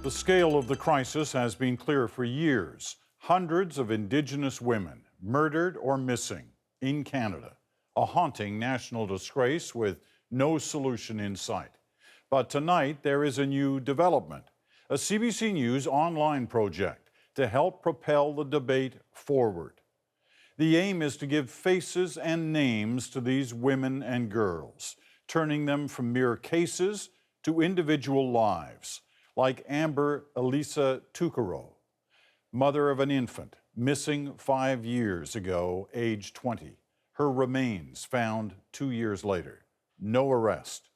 The scale of the crisis has been clear for years. Hundreds of Indigenous women murdered or missing in Canada. A haunting national disgrace with no solution in sight. But tonight there is a new development, a CBC News online project to help propel the debate forward. The aim is to give faces and names to these women and girls, turning them from mere cases to individual lives, like Amber Elise Tukaro, mother of an infant, missing 5 years ago, age 20. Her remains found 2 years later. No arrest.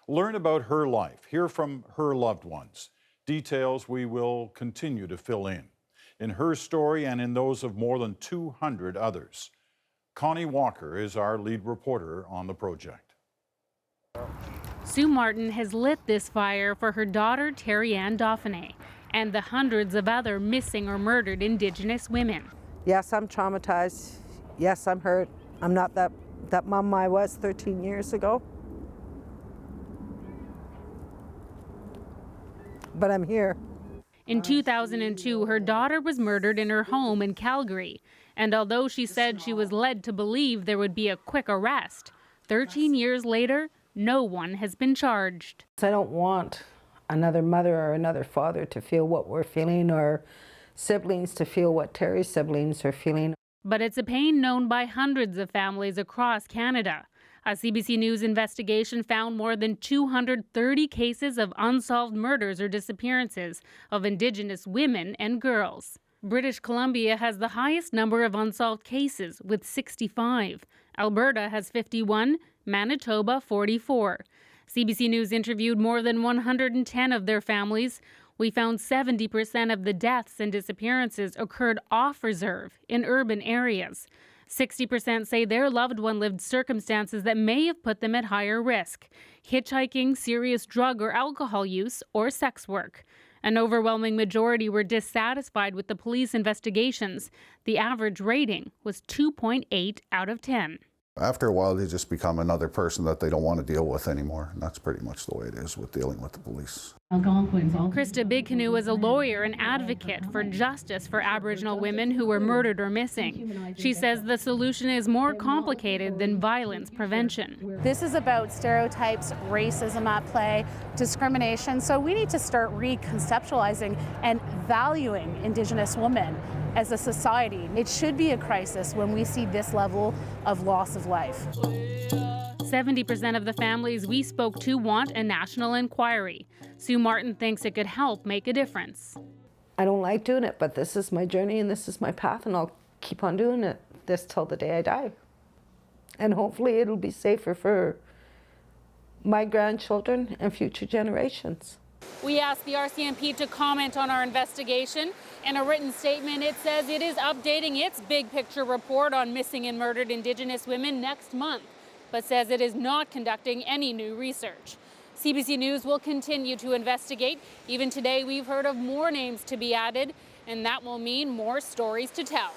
Learn about her life, hear from her loved ones. Details we will continue to fill in her story and in those of more than 200 others. Connie Walker is our lead reporter on the project. Sue Martin has lit this fire for her daughter, Terry Ann Dauphiné, and the hundreds of other missing or murdered Indigenous women. Yes, I'm traumatized. Yes, I'm hurt. I'm not that mom I was 13 years ago. But I'm here. In 2002, her daughter was murdered in her home in Calgary. And although she said she was led to believe there would be a quick arrest, 13 years later, no one has been charged. I don't want another mother or another father to feel what we're feeling, or siblings to feel what Terry's siblings are feeling. But it's a pain known by hundreds of families across Canada. A CBC News investigation found more than 230 cases of unsolved murders or disappearances of Indigenous women and girls. British Columbia has the highest number of unsolved cases, with 65. Alberta has 51, Manitoba 44. CBC News interviewed more than 110 of their families. We found 70% of the deaths and disappearances occurred off reserve in urban areas. 60% say their loved one lived circumstances that may have put them at higher risk: hitchhiking, serious drug or alcohol use, or sex work. An overwhelming majority were dissatisfied with the police investigations. The average rating was 2.8 out of 10. After a while, they just become another person that they don't want to deal with anymore. And that's pretty much the way it is with dealing with the police. Krista Bigcanoe is a lawyer and advocate for justice for Aboriginal women who were murdered or missing. She says the solution is more complicated than violence prevention. This is about stereotypes, racism at play, discrimination. So we need to start reconceptualizing and valuing Indigenous women as a society. It should be a crisis when we see this level of loss of life. 70% of the families we spoke to want a national inquiry. Sue Martin thinks it could help make a difference. I don't like doing it, but this is my journey and this is my path, and I'll keep on doing it this till the day I die. And hopefully it'll be safer for my grandchildren and future generations. We asked the RCMP to comment on our investigation. In a written statement, it says it is updating its big picture report on missing and murdered Indigenous women next month, but says it is not conducting any new research. CBC News will continue to investigate. Even today, we've heard of more names to be added, and that will mean more stories to tell.